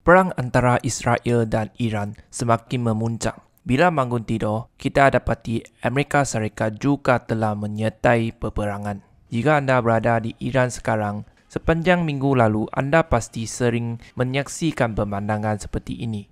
Perang antara Israel dan Iran semakin memuncak. Bila bangun tidur, kita dapati Amerika Syarikat juga telah menyertai peperangan. Jika anda berada di Iran sekarang, sepanjang minggu lalu anda pasti sering menyaksikan pemandangan seperti ini.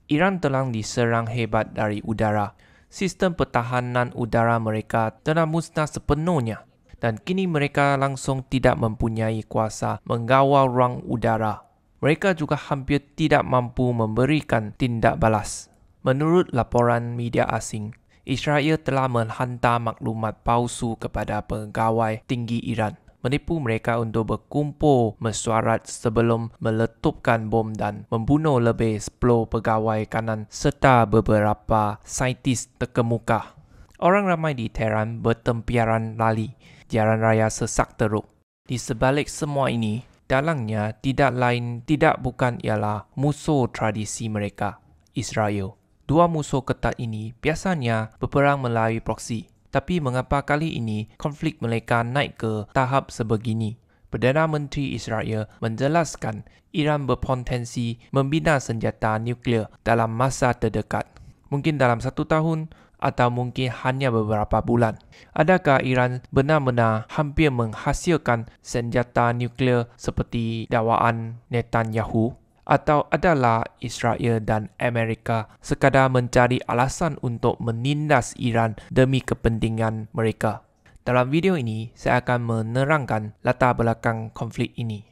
Iran telah diserang hebat dari udara. Sistem pertahanan udara mereka telah musnah sepenuhnya dan kini mereka langsung tidak mempunyai kuasa mengawal ruang udara. Mereka juga hampir tidak mampu memberikan tindak balas. Menurut laporan media asing, Israel telah menghantar maklumat palsu kepada pegawai tinggi Iran, menipu mereka untuk berkumpul mesyuarat sebelum meletupkan bom dan membunuh lebih 10 pegawai kanan serta beberapa saintis terkemuka. Orang ramai di Tehran bertempiaran lari, jalan raya sesak teruk. Di sebalik semua ini, dalangnya tidak bukan ialah musuh tradisi mereka, Israel. Dua musuh ketat ini biasanya berperang melalui proksi. Tapi mengapa kali ini konflik mereka naik ke tahap sebegini? Perdana Menteri Israel menjelaskan Iran berpotensi membina senjata nuklear dalam masa terdekat. Mungkin dalam 1 tahun atau mungkin hanya beberapa bulan. Adakah Iran benar-benar hampir menghasilkan senjata nuklear seperti dakwaan Netanyahu? Atau adalah Israel dan Amerika sekadar mencari alasan untuk menindas Iran demi kepentingan mereka? Dalam video ini, saya akan menerangkan latar belakang konflik ini.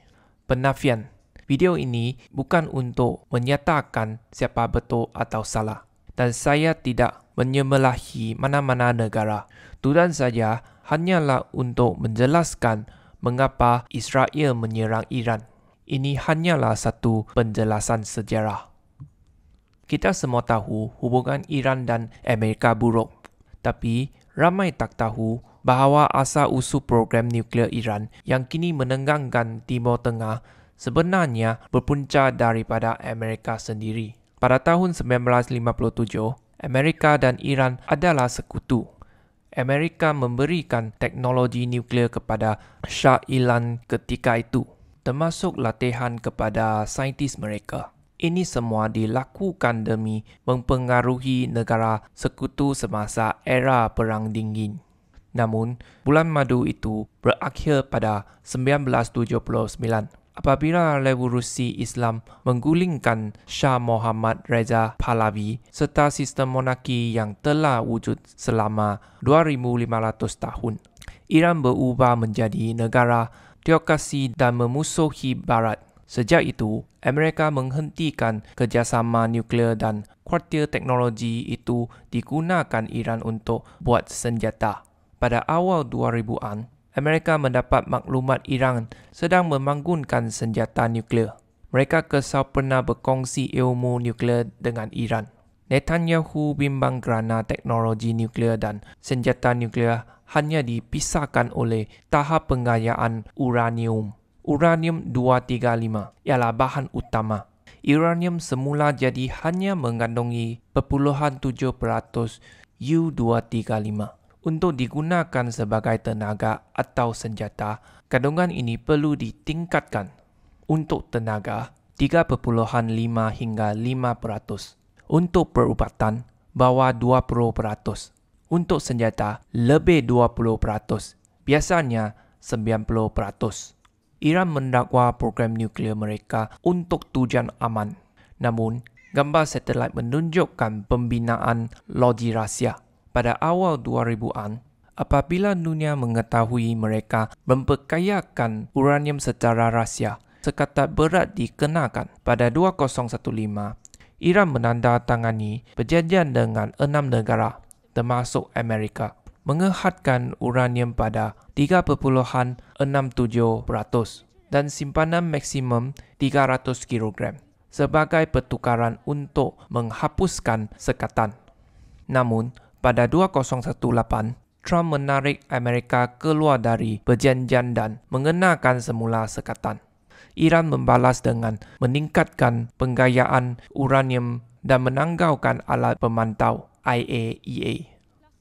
Penafian. Video ini bukan untuk menyatakan siapa betul atau salah. Dan saya tidak menyembelahi mana-mana negara. Tujuan saja hanyalah untuk menjelaskan mengapa Israel menyerang Iran. Ini hanyalah satu penjelasan sejarah. Kita semua tahu hubungan Iran dan Amerika buruk. Tapi ramai tak tahu bahawa asal-usul program nuklear Iran yang kini menenggangkan Timur Tengah sebenarnya berpunca daripada Amerika sendiri. Pada tahun 1957, Amerika dan Iran adalah sekutu. Amerika memberikan teknologi nuklear kepada Shah Iran ketika itu, termasuk latihan kepada saintis mereka. Ini semua dilakukan demi mempengaruhi negara sekutu semasa era Perang Dingin. Namun, bulan madu itu berakhir pada 1979. Apabila revolusi Islam menggulingkan Shah Muhammad Reza Pahlavi serta sistem monarki yang telah wujud selama 2,500 tahun, Iran berubah menjadi negara teokrasi dan memusuhi Barat. Sejak itu, Amerika menghentikan kerjasama nuklear dan kuartil teknologi itu digunakan Iran untuk buat senjata. Pada awal 2000-an, Amerika mendapat maklumat Iran sedang membangunkan senjata nuklear. Mereka kesal pernah berkongsi ilmu nuklear dengan Iran. Netanyahu bimbang kerana teknologi nuklear dan senjata nuklear hanya dipisahkan oleh tahap pengayaan uranium. Uranium-235 ialah bahan utama. Uranium semula jadi hanya mengandungi 0.7% U-235. Untuk digunakan sebagai tenaga atau senjata, kandungan ini perlu ditingkatkan. Untuk tenaga, 3.5 hingga 5%. Untuk perubatan, bawah 20%. Untuk senjata, lebih 20%. Biasanya 90%. Iran mendakwa program nuklear mereka untuk tujuan aman. Namun, gambar satelit menunjukkan pembinaan loji rahsia. Pada awal 2000-an, apabila dunia mengetahui mereka memperkayakan uranium secara rahsia, sekatan berat dikenakan. Pada 2015, Iran menandatangani perjanjian dengan 6 negara, termasuk Amerika, mengehadkan uranium pada 3.67% dan simpanan maksimum 300 kg sebagai pertukaran untuk menghapuskan sekatan. Namun, pada 2018, Trump menarik Amerika keluar dari perjanjian dan mengenakan semula sekatan. Iran membalas dengan meningkatkan penggayaan uranium dan menanggalkan alat pemantau IAEA.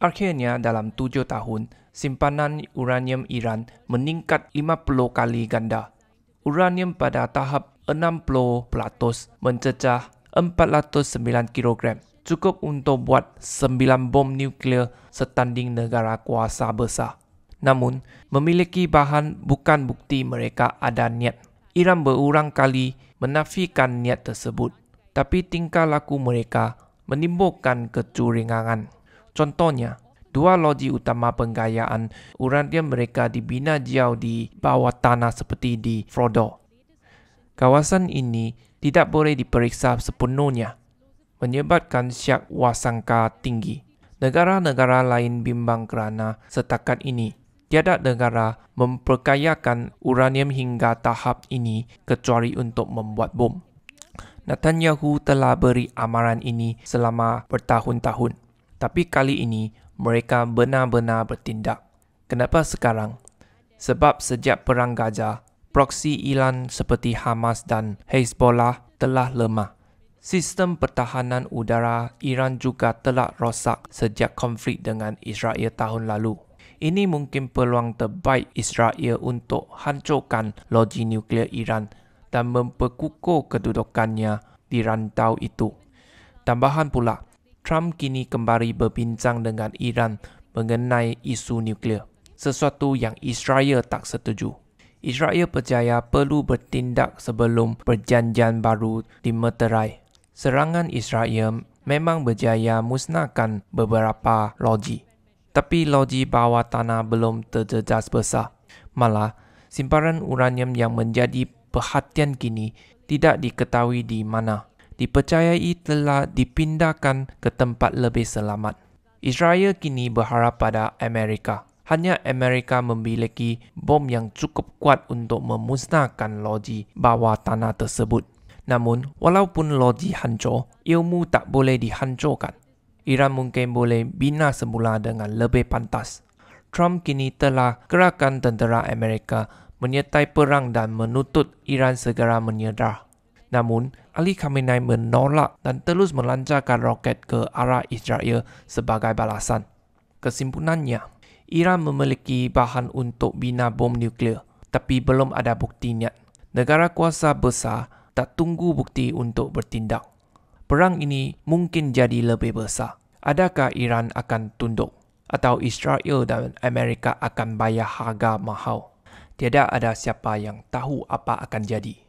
Akhirnya, dalam 7 tahun, simpanan uranium Iran meningkat 50 kali ganda. Uranium pada tahap 60% mencecah 409 kg. Cukup untuk buat 9 bom nuklear setanding negara kuasa besar. Namun, memiliki bahan bukan bukti mereka ada niat. Iran berulang kali menafikan niat tersebut. Tapi tingkah laku mereka menimbulkan kecurigaan. Contohnya, 2 loji utama penggayaan uranium mereka dibina jauh di bawah tanah seperti di Fordo. Kawasan ini tidak boleh diperiksa sepenuhnya, menyebabkan syak wasangka tinggi. Negara-negara lain bimbang kerana setakat ini tiada negara memperkayakan uranium hingga tahap ini kecuali untuk membuat bom. Netanyahu telah beri amaran ini selama bertahun-tahun. Tapi kali ini mereka benar-benar bertindak. Kenapa sekarang? Sebab sejak Perang Gaza, proksi Iran seperti Hamas dan Hezbollah telah lemah. Sistem pertahanan udara Iran juga telah rosak sejak konflik dengan Israel tahun lalu. Ini mungkin peluang terbaik Israel untuk hancurkan loji nuklear Iran dan memperkukuh kedudukannya di rantau itu. Tambahan pula, Trump kini kembali berbincang dengan Iran mengenai isu nuklear, sesuatu yang Israel tak setuju. Israel percaya perlu bertindak sebelum perjanjian baru dimeterai. Serangan Israel memang berjaya musnahkan beberapa loji. Tapi loji bawah tanah belum terjejas besar. Malah, simpanan uranium yang menjadi perhatian kini tidak diketahui di mana. Dipercayai telah dipindahkan ke tempat lebih selamat. Israel kini berharap pada Amerika. Hanya Amerika memiliki bom yang cukup kuat untuk memusnahkan loji bawah tanah tersebut. Namun, walaupun loji hancur, ilmu tak boleh dihancurkan. Iran mungkin boleh bina semula dengan lebih pantas. Trump kini telah kerahkan tentera Amerika menyertai perang dan menuntut Iran segera menyerah. Namun, Ali Khamenei menolak dan terus melancarkan roket ke arah Israel sebagai balasan. Kesimpulannya, Iran memiliki bahan untuk bina bom nuklear, tapi belum ada bukti niat. Negara kuasa besar tak tunggu bukti untuk bertindak. Perang ini mungkin jadi lebih besar. Adakah Iran akan tunduk? Atau Israel dan Amerika akan bayar harga mahal? Tiada ada siapa yang tahu apa akan jadi.